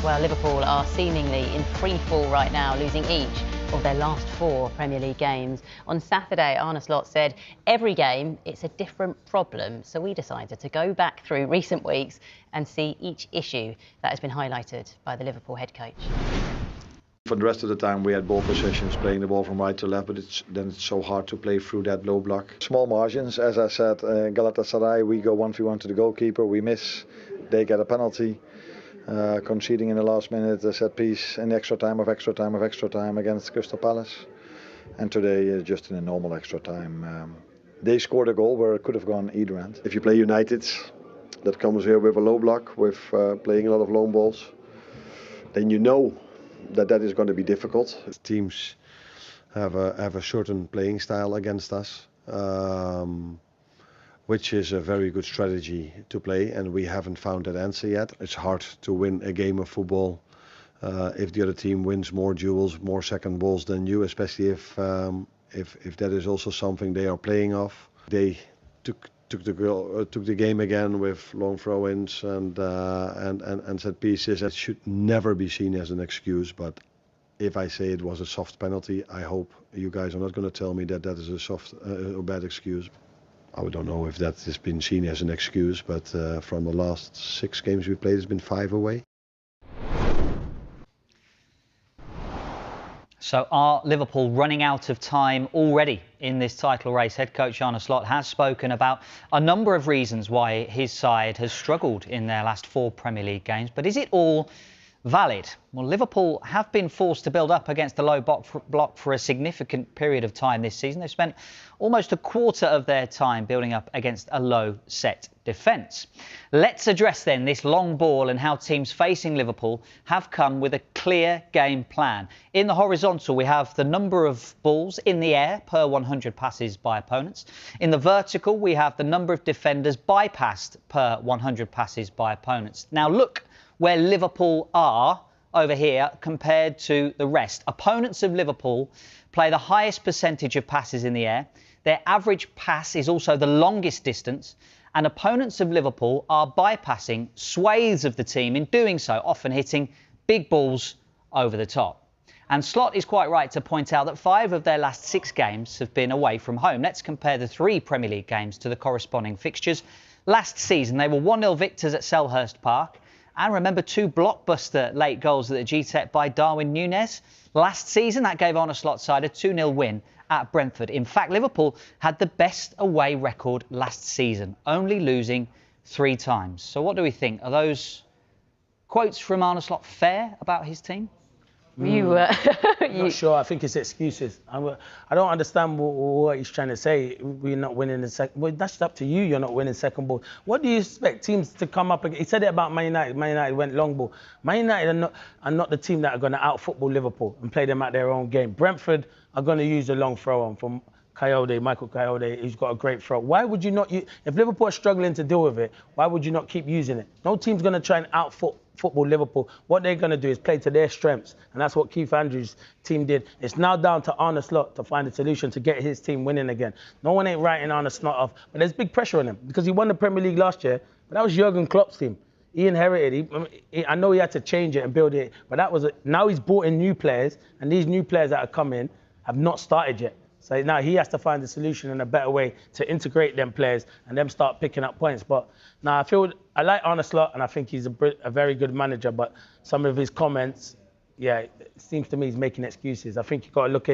Well, Liverpool are seemingly in free fall right now, losing each of their last 4 Premier League games. On Saturday, Arne Slot said, every game, it's a different problem. So we decided to go back through recent weeks and see each issue that has been highlighted by the Liverpool head coach. For the rest of the time we had ball possessions, playing the ball from right to left, but then it's so hard to play through that low block. Small margins, as I said, Galatasaray, we go 1v1 to the goalkeeper, we miss, they get a penalty. Conceding in the last minute a set piece in the extra time against Crystal Palace. And today, just in a normal extra time, they scored a goal where it could have gone either end. If you play United, that comes here with a low block, with playing a lot of long balls, then you know that is going to be difficult. Teams have a certain playing style against us, which is a very good strategy to play, and we haven't found that answer yet. It's hard to win a game of football if the other team wins more duels, more second balls than you, especially if that is also something they are playing off. They took the game again with long throw-ins and set pieces. It should never be seen as an excuse, but if I say it was a soft penalty, I hope you guys are not going to tell me that is a soft or bad excuse. I don't know if that has been seen as an excuse, but from the last 6 games we played, it's been 5 away. So are Liverpool running out of time already in this title race? Head coach Arne Slot has spoken about a number of reasons why his side has struggled in their last 4 Premier League games. But is it all valid? Well, Liverpool have been forced to build up against the low block for a significant period of time this season. They've spent almost a quarter of their time building up against a low set defence. Let's address then this long ball and how teams facing Liverpool have come with a clear game plan. In the horizontal, we have the number of balls in the air per 100 passes by opponents. In the vertical, we have the number of defenders bypassed per 100 passes by opponents. Now look where Liverpool are over here compared to the rest. Opponents of Liverpool play the highest percentage of passes in the air. Their average pass is also the longest distance. And opponents of Liverpool are bypassing swathes of the team in doing so, often hitting big balls over the top. And Slot is quite right to point out that 5 of their last 6 games have been away from home. Let's compare the 3 Premier League games to the corresponding fixtures. Last season, they were 1-0 victors at Selhurst Park. And remember 2 blockbuster late goals at the G-Tech by Darwin Núñez. Last season, that gave Arne Slot's side a 2-0 win at Brentford. In fact, Liverpool had the best away record last season, only losing 3 times. So what do we think? Are those quotes from Arne Slot fair about his team? I'm not sure. I think it's excuses. I don't understand what he's trying to say. We're not winning the second. Well, that's up to you. You're not winning second ball. What do you expect teams to come up? He said it about Man United. Man United went long ball. Man United are not the team that are going to out-football Liverpool and play them at their own game. Brentford are going to use a long throw-on from Michael Coyote, who's got a great throw. Why would you not use, if Liverpool are struggling to deal with it, why would you not keep using it? No team's going to try and out-football Liverpool. What they're going to do is play to their strengths, and that's what Keith Andrews' team did. It's now down to Arne Slot to find a solution to get his team winning again. No one ain't writing Arne Slot off, but there's big pressure on him because he won the Premier League last year, but that was Jurgen Klopp's team. He inherited I know he had to change it and build it, but now he's brought in new players, and these new players that have come in have not started yet. So now he has to find a solution and a better way to integrate them players and them start picking up points. But now I like Arne Slot and I think he's a very good manager. But some of his comments, yeah, it seems to me he's making excuses. I think you've got to look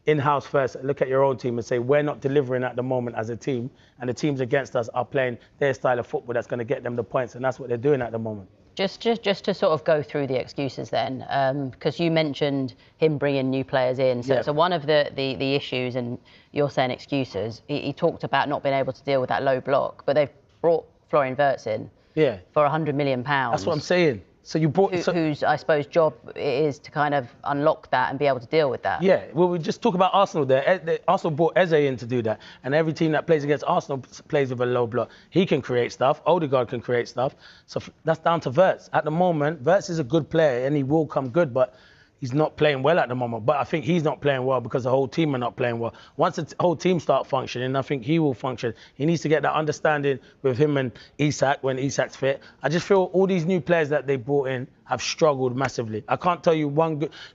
in-house first, look at your own team and say, we're not delivering at the moment as a team. And the teams against us are playing their style of football that's going to get them the points. And that's what they're doing at the moment. Just to sort of go through the excuses then, because you mentioned him bringing new players in. So, yeah. So one of the issues, and you're saying excuses, he talked about not being able to deal with that low block, but they've brought Florian Wirtz in for £100 million. That's what I'm saying. So you brought... whose, I suppose, job it is to kind of unlock that and be able to deal with that. Yeah, well, we just talk about Arsenal there. Arsenal brought Eze in to do that. And every team that plays against Arsenal plays with a low block. He can create stuff. Odegaard can create stuff. So that's down to Wirtz. At the moment, Wirtz is a good player and he will come good, but he's not playing well at the moment. But I think he's not playing well because the whole team are not playing well. Once the whole team start functioning, I think he will function. He needs to get that understanding with him and Isak when Isak's fit. I just feel all these new players that they brought in have struggled massively. I can't tell you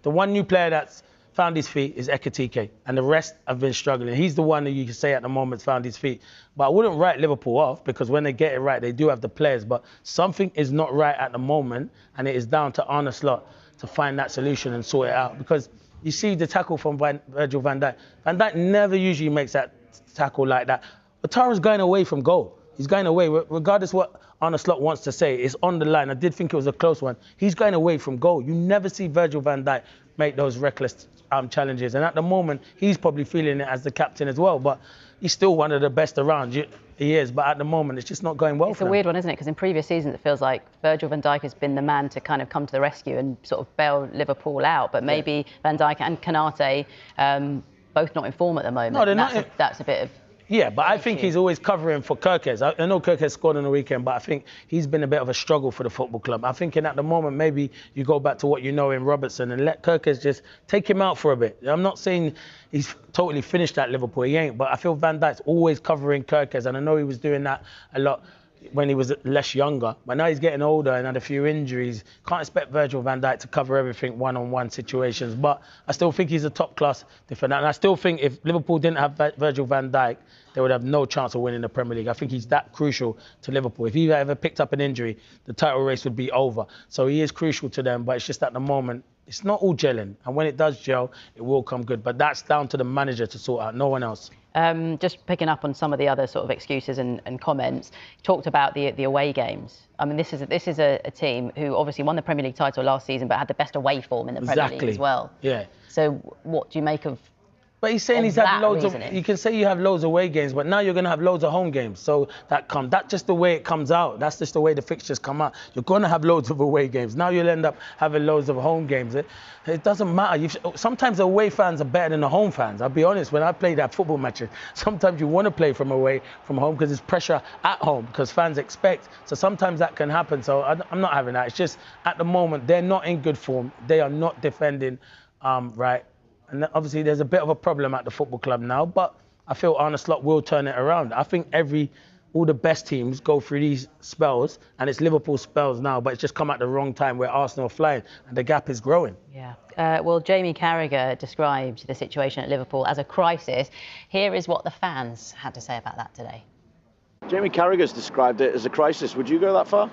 the one new player that's found his feet is Ekitike, and the rest have been struggling. He's the one that you can say at the moment found his feet. But I wouldn't write Liverpool off, because when they get it right, they do have the players. But something is not right at the moment, and it is down to Arne Slot to find that solution and sort it out. Because you see the tackle from Virgil van Dijk. Van Dijk never usually makes that tackle like that. Otara's going away from goal. He's going away, regardless what Arne Slot wants to say. It's on the line. I did think it was a close one. He's going away from goal. You never see Virgil van Dijk make those reckless challenges. And at the moment, he's probably feeling it as the captain as well. But he's still one of the best around. He is. But at the moment, it's just not going well for him. It's a weird one, isn't it? Because in previous seasons, it feels like Virgil van Dijk has been the man to kind of come to the rescue and sort of bail Liverpool out. But maybe Van Dijk and Konate both not in form at the moment. No, they're not. That's a bit of... Yeah, but I think he's always covering for Kirkes. I know Kirkes scored on the weekend, but I think he's been a bit of a struggle for the football club. I'm thinking at the moment, maybe you go back to what you know in Robertson and let Kirkes just take him out for a bit. I'm not saying he's totally finished at Liverpool. He ain't, but I feel Van Dijk's always covering Kirkes, and I know he was doing that a lot when he was less younger. But now he's getting older and had a few injuries. Can't expect Virgil van Dijk to cover everything one-on-one situations. But I still think he's a top-class defender. And I still think if Liverpool didn't have Virgil van Dijk, they would have no chance of winning the Premier League. I think he's that crucial to Liverpool. If he ever picked up an injury, the title race would be over. So he is crucial to them, but it's just at the moment, it's not all gelling. And when it does gel, it will come good. But that's down to the manager to sort out, no one else. Just picking up on some of the other sort of excuses and comments, talked about the away games. I mean, this is a team who obviously won the Premier League title last season, but had the best away form in the Premier League as well. Yeah. So what do you make of? But he's saying he's had loads of. You can say you have loads of away games, but now you're going to have loads of home games. So that's just the way it comes out. That's just the way the fixtures come out. You're going to have loads of away games. Now you'll end up having loads of home games. It doesn't matter. Sometimes the away fans are better than the home fans. I'll be honest. When I play that football matches, sometimes you want to play from home because there's pressure at home because fans expect. So sometimes that can happen. So I'm not having that. It's just at the moment they're not in good form. They are not defending right. And obviously there's a bit of a problem at the football club now, but I feel Arne Slot will turn it around. I think all the best teams go through these spells, and it's Liverpool spells now, but it's just come at the wrong time where Arsenal are flying, and the gap is growing. Yeah. Well, Jamie Carragher described the situation at Liverpool as a crisis. Here is what the fans had to say about that today. Jamie Carragher's described it as a crisis. Would you go that far?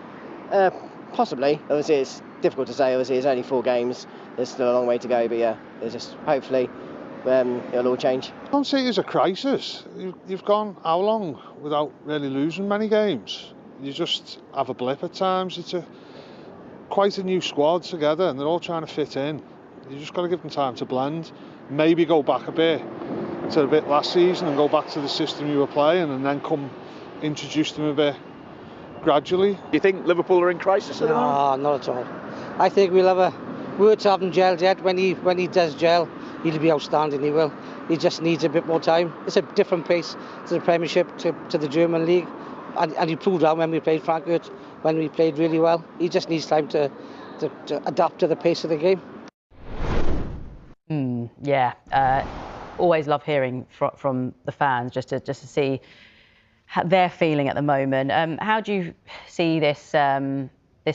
Possibly. Obviously, it's difficult to say. Obviously, it's only 4 games. There's still a long way to go, but yeah, there's just hopefully it'll all change. I don't see it as a crisis. You've gone how long without really losing many games? You just have a blip at times. It's quite a new squad together, and they're all trying to fit in. You just got to give them time to blend. Maybe go back a bit to the bit last season and go back to the system you were playing, and then introduce them a bit gradually. Do you think Liverpool are in crisis at the moment? No, not at all. I think we'll have a words haven't gelled yet. When he does gel, he'll be outstanding. He will. He just needs a bit more time. It's a different pace to the Premiership, to the German league, and he proved that when we played Frankfurt, when we played really well. He just needs time to adapt to the pace of the game. Yeah. Always love hearing from the fans just to see how they're feeling at the moment. How do you see this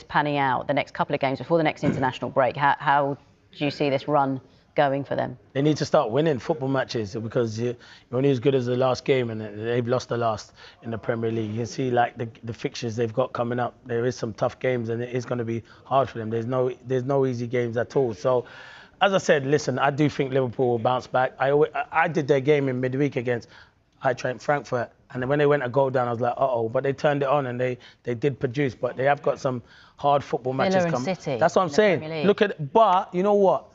panning out the next couple of games before the next international break? How do you see this run going for them? They need to start winning football matches because you're only as good as the last game, and they've lost the last in the Premier League. You can see like the fixtures they've got coming up. There is some tough games, and it is going to be hard for them. There's no easy games at all. So, as I said, listen, I do think Liverpool will bounce back. I did their game in midweek against Frankfurt. And then when they went a goal down, I was like, uh-oh. But they turned it on and they did produce. But they have got some hard football matches coming. City. That's what I'm saying. Look at, but you know what?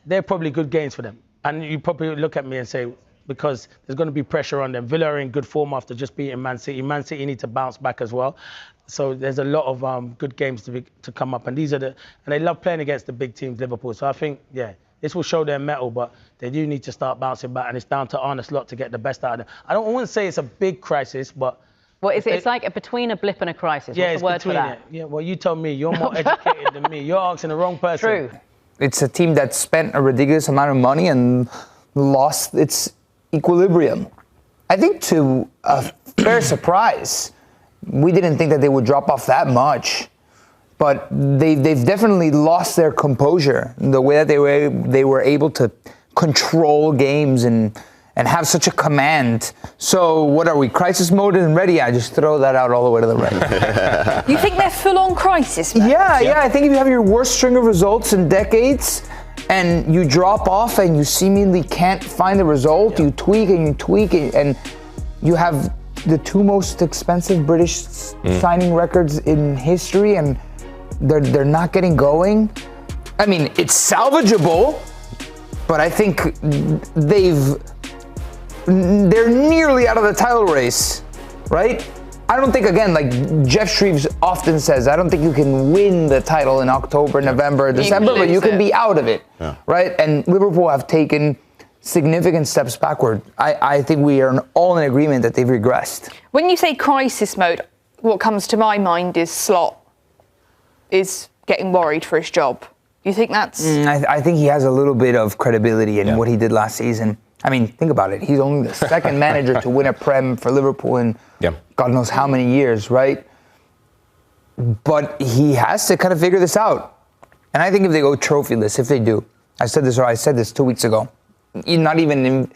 They're probably good games for them. And you probably look at me and say, because there's going to be pressure on them. Villa are in good form after just beating Man City. Man City need to bounce back as well. So there's a lot of good games to come up. And and they love playing against the big teams, Liverpool. So I think, yeah, this will show their mettle, but they do need to start bouncing back, and it's down to Arne Slot to get the best out of them. I wouldn't say it's a big crisis, but... Well, it's like between a blip and a crisis. Yeah, what's the word for that? Yeah, well, you tell me. You're more educated than me. You're asking the wrong person. True. it's a team that spent a ridiculous amount of money and lost its equilibrium. I think to a fair surprise, we didn't think that they would drop off that much, but they've definitely lost their composure. The way that they were able to control games and have such a command. So what are we, crisis mode and ready? I just throw that out all the way to the right. You think they're full on crisis mode? Yeah. I think if you have your worst string of results in decades and you drop off and you seemingly can't find the result, you tweak and you have the 2 most expensive British signing records in history and they're not getting going. I mean, it's salvageable, but I think they're nearly out of the title race, right? I don't think, again, like Jeff Shreves often says, I don't think you can win the title in October, November, December, but you can be out of it, right? And Liverpool have taken significant steps backward. I think we are all in agreement that they've regressed. When you say crisis mode, what comes to my mind is Slot is getting worried for his job. You think that's... I think he has a little bit of credibility in what he did last season. I mean, think about it. He's only the second manager to win a Prem for Liverpool in God knows how many years, right? But he has to kind of figure this out. And I think if they go trophyless, if they do, I said this 2 weeks ago, not even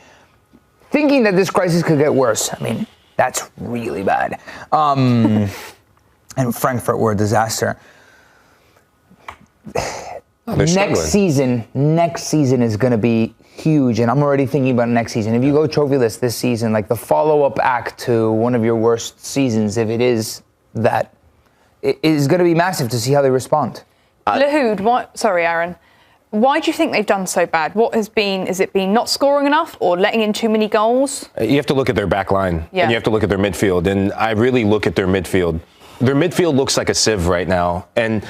thinking that this crisis could get worse. I mean, that's really bad. And Frankfurt were a disaster. Next season is going to be huge, and I'm already thinking about next season. If you go trophyless this season, like the follow-up act to one of your worst seasons, if it is that, it is going to be massive to see how they respond. Lahoud, sorry, Aaron. Why do you think they've done so bad? Has it been not scoring enough or letting in too many goals? You have to look at their back line, and you have to look at their midfield, and I really look at their midfield. Their midfield looks like a sieve right now, and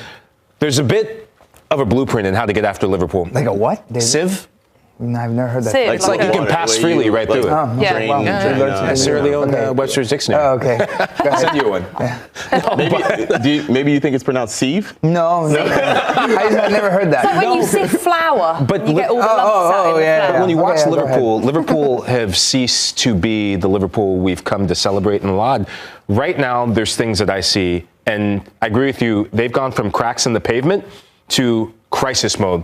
there's a bit of a blueprint in how to get after Liverpool. Like a what? Sieve? No, I've never heard that. Sieve, it's like you can pass freely right through it. Sierra Leone Webster's Dictionary. Oh, okay. I'll send you one. Maybe you think it's pronounced sieve? No. I've never heard that. It's like when you sieve flour, but you get all the lumps out in the flour. When you watch Liverpool have ceased to be the Liverpool we've come to celebrate and laud. Right now, there's things that I see, and I agree with you, they've gone from cracks in the pavement to crisis mode.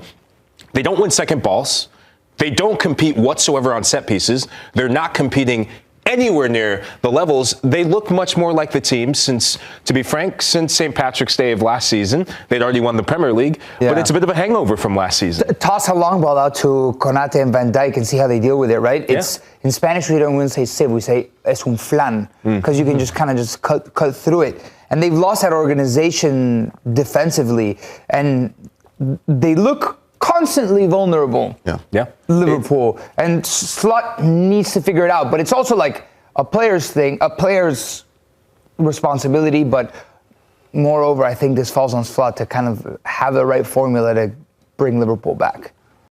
They don't win second balls. They don't compete whatsoever on set pieces. They're not competing anywhere near the levels. They look much more like the team since St. Patrick's Day of last season. They'd already won the Premier League, but it's a bit of a hangover from last season. Toss a long ball out to Konate and Van Dijk and see how they deal with it, right? It's in Spanish, we don't even say sieve, we say es un flan, because you can just kind of cut through it. And they've lost that organization defensively, and they look constantly vulnerable. Liverpool. And Slot needs to figure it out. But it's also like a player's thing, a player's responsibility. But moreover, I think this falls on Slot to kind of have the right formula to bring Liverpool back.